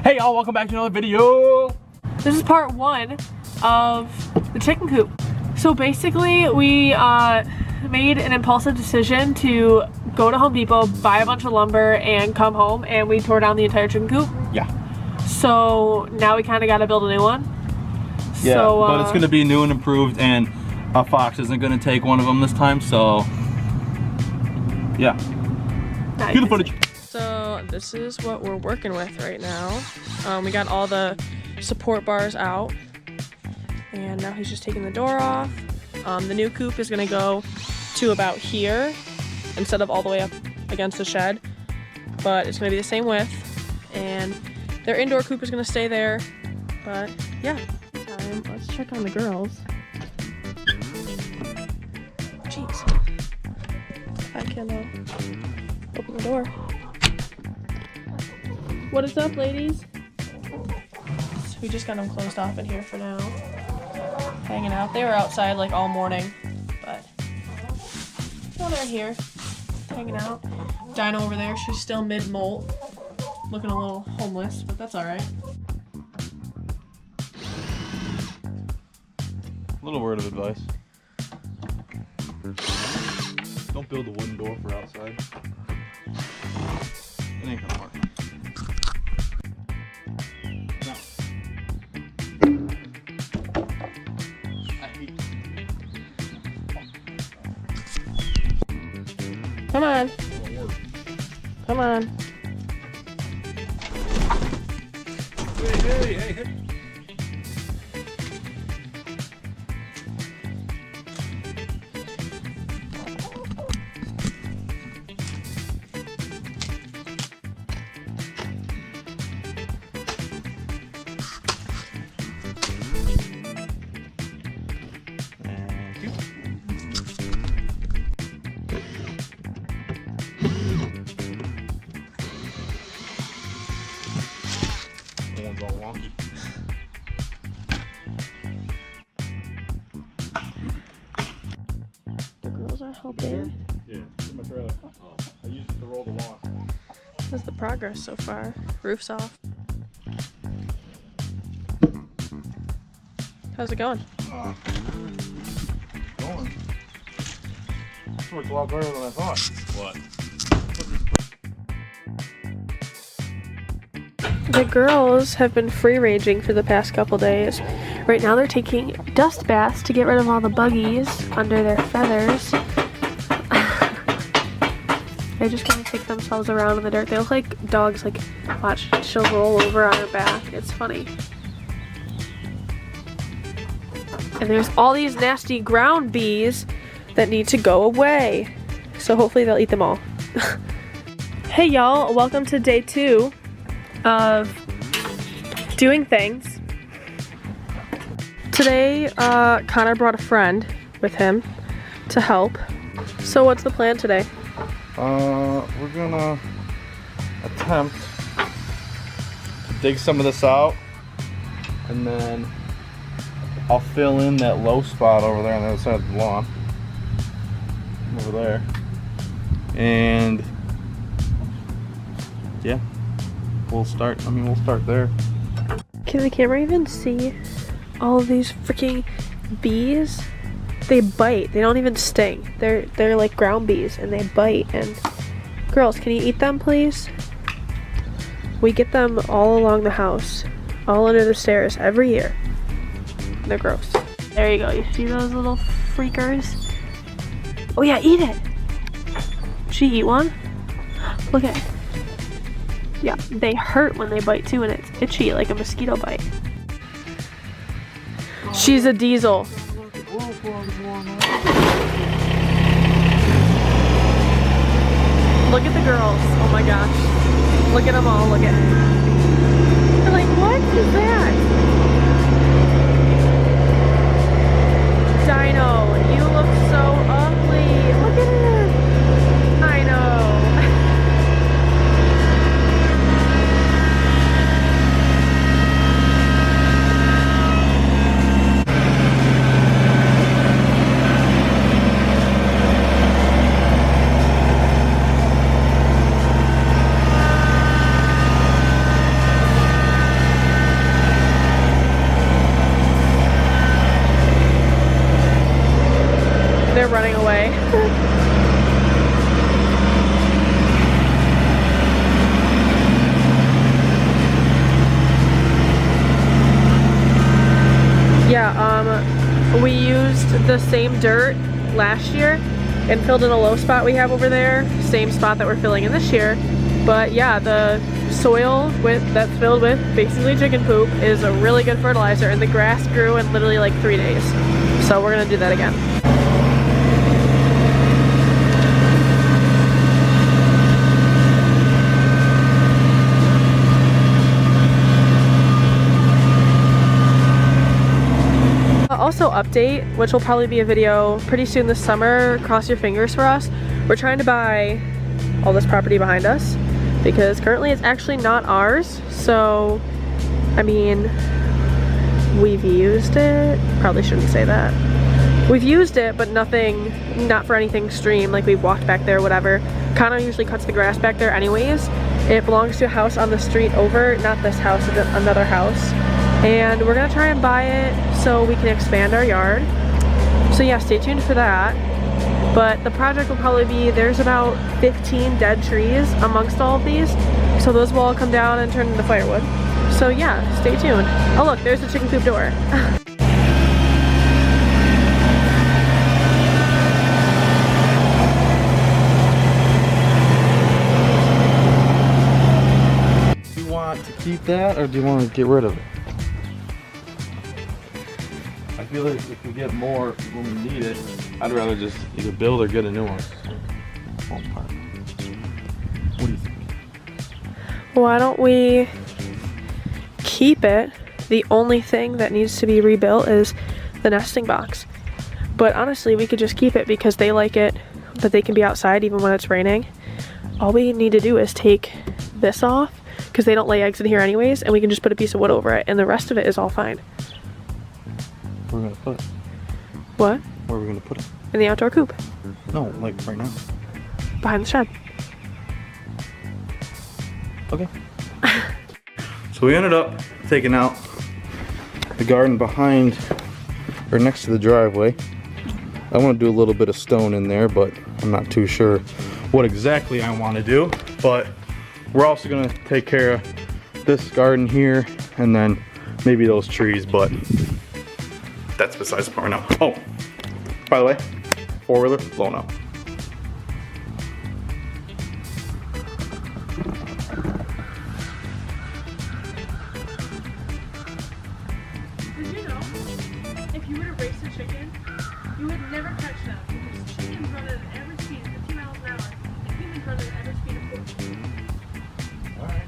Hey y'all, welcome back to another video. This is part one of the chicken coop. So basically we made an impulsive decision to go to Home Depot, buy a bunch of lumber, and come home, and we tore down the entire chicken coop. Yeah. So now we kind of got to build a new one. Yeah, so, but it's going to be new and improved, and a fox isn't going to take one of them this time, so yeah. Nice. Cue the footage. So this is what we're working with right now. We got all the support bars out, and now he's just taking the door off. The new coop is gonna go to about here instead of all the way up against the shed, but it's gonna be the same width, and their indoor coop is gonna stay there. But yeah, let's check on the girls. Jeez, I can open the door. What is up, ladies? So we just got them closed off in here for now. Hanging out. They were outside like all morning, but now they're here, hanging out. Dino over there, she's still mid-molt, looking a little homeless, but that's alright. Little word of advice. Don't build a wooden door for outside. It ain't gonna work. Come on. Come on. Hey. All wonky. The girls are helping. Yeah, in my trailer. I used it to roll the lawn. This is the progress so far. Roof's off. How's it going? Going. This works a lot better than I thought. What? The girls have been free ranging for the past couple days. Right now they're taking dust baths to get rid of all the buggies under their feathers. They just kind of kick themselves around in the dirt. They look like dogs. Like, watch, she'll roll over on her back. It's funny. And there's all these nasty ground bees that need to go away. So hopefully they'll eat them all. Hey y'all, welcome to day 2 of doing things. Today, Connor brought a friend with him to help. So what's the plan today? We're gonna attempt to dig some of this out, and then I'll fill in that low spot over there on the other side of the lawn. Over there. And yeah. We'll start there. Can the camera even see all of these freaking bees? They bite. They don't even sting. They're like ground bees, and they bite. And girls, can you eat them, please? We get them all along the house, all under the stairs every year. They're gross. There you go. You see those little freakers? Oh yeah, eat it. She eat one? Look at it. Yeah, they hurt when they bite too, and it's itchy like a mosquito bite. She's a diesel. Look at the girls. Oh my gosh. Look at them all. Look at. They're like, what is that? Dino, you look so ugly. Look at him. I know. They're running away. Yeah, we used the same dirt last year and filled in a low spot we have over there. Same spot that we're filling in this year. But yeah, the soil that's filled with basically chicken poop is a really good fertilizer, and the grass grew in literally like 3 days. So we're gonna do that again. Also update, which will probably be a video pretty soon this summer, cross your fingers for us. We're trying to buy all this property behind us because currently it's actually not ours. So, I mean, we've used it. Probably shouldn't say that. We've used it, but not for anything extreme, like we've walked back there, whatever. Connor usually cuts the grass back there anyways. It belongs to a house on the street over, not this house, another house. And we're gonna try and buy it so we can expand our yard. So yeah, stay tuned for that. But the project will probably be, there's about 15 dead trees amongst all of these. So those will all come down and turn into firewood. So yeah, stay tuned. Oh look, there's the chicken coop door. Do you want to keep that or do you want to get rid of it? I feel like if we get more when we need it, I'd rather just either build or get a new one. What do you think? Why don't we keep it? The only thing that needs to be rebuilt is the nesting box. But honestly, we could just keep it because they like it, that they can be outside even when it's raining. All we need to do is take this off because they don't lay eggs in here anyways, and we can just put a piece of wood over it, and the rest of it is all fine. Where are we gonna put it? What? Where are we gonna put it? In the outdoor coop. No, like right now. Behind the shed. Okay. So we ended up taking out the garden behind, or next to the driveway. I want to do a little bit of stone in there, but I'm not too sure what exactly I want to do. But we're also gonna take care of this garden here, and then maybe those trees, but that's besides the point now. Oh, by the way, four-wheeler blown up. Did you know, if you were to race a chicken, you would never catch them because chickens run at an average speed of 50 miles an hour and humans run at an average speed of 40. All right.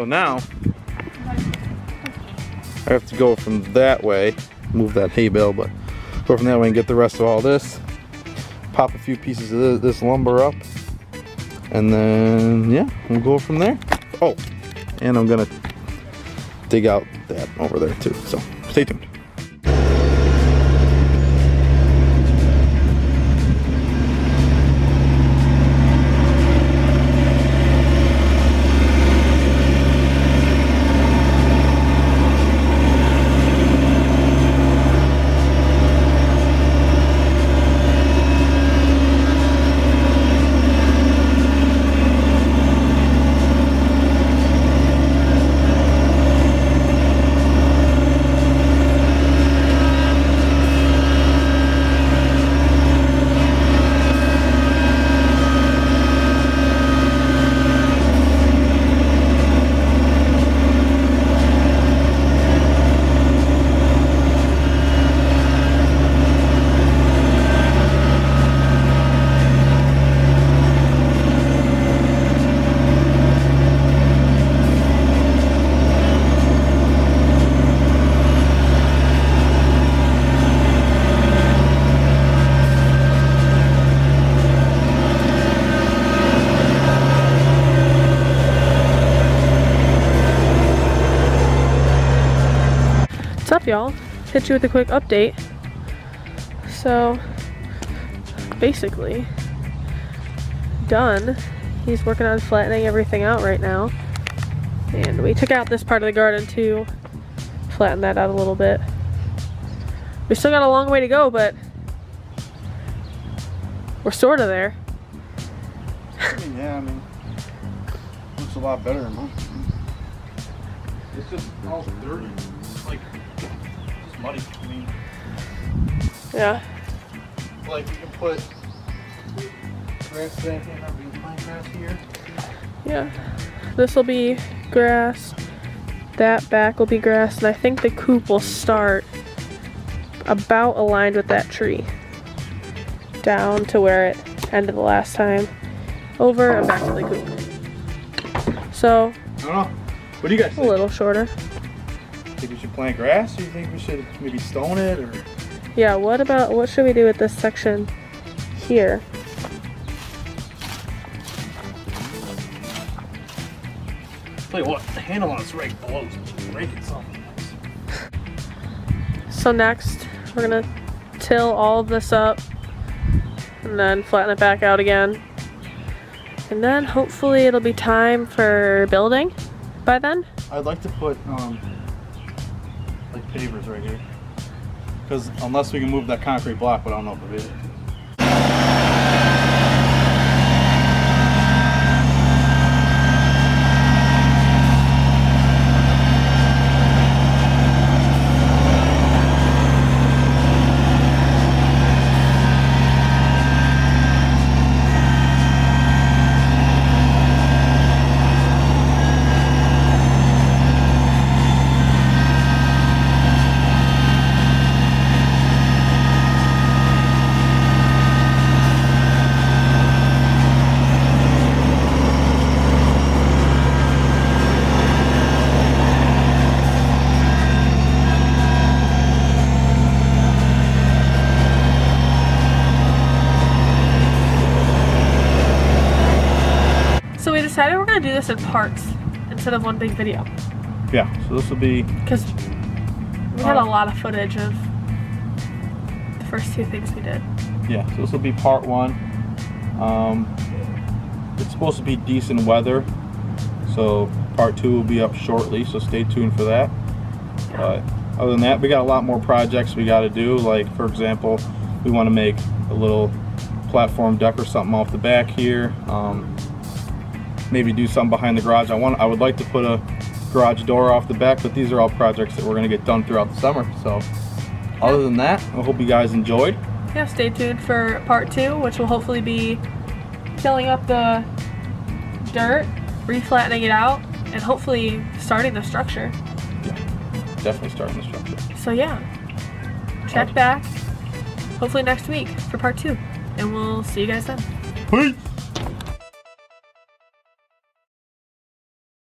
So now I have to go from that way, move that hay bale, but go from that way and get the rest of all this. Pop a few pieces of this lumber up, and then yeah, we'll go from there. Oh, and I'm gonna dig out that over there too. So stay tuned. What's up, y'all? Hit you with a quick update. So, basically, done. He's working on flattening everything out right now. And we took out this part of the garden to flatten that out a little bit. We still got a long way to go, but we're sort of there. Yeah, I mean, looks a lot better, man. It's just all dirty. Like, just muddy. I mean, Yeah. like we can put grass back in, or we can plant grass here. Yeah. This will be grass. That back will be grass. And I think the coop will start about aligned with that tree. Down to where it ended the last time. Over and back to the coop. So, I don't know. What do you guys a think? little shorter. Think we should plant grass? Or you think we should maybe stone it? Or Yeah, what should we do with this section here? tell you what, the handle on this rake blows. Raking something. So next, we're gonna till all of this up and then flatten it back out again. And then hopefully it'll be time for building by then. I'd like to put like pavers right here, because unless we can move that concrete block, but I don't know if it is. So we decided we're gonna do this in parts instead of one big video. Yeah, so this will be, Because we had a lot of footage of the first two things we did. yeah, so this will be part one. It's supposed to be decent weather, so part two will be up shortly, so stay tuned for that. But other than that, we got a lot more projects we got to do. Like, for example, we want to make a little platform deck or something off the back here. Maybe do something behind the garage. I would like to put a garage door off the back, but these are all projects that we're going to get done throughout the summer. So other than that, I hope you guys enjoyed. Yeah, stay tuned for part two, which will hopefully be filling up the dirt, reflattening it out, and hopefully starting the structure. Yeah, definitely starting the structure. So yeah, check back hopefully next week for part two, and we'll see you guys then. Peace.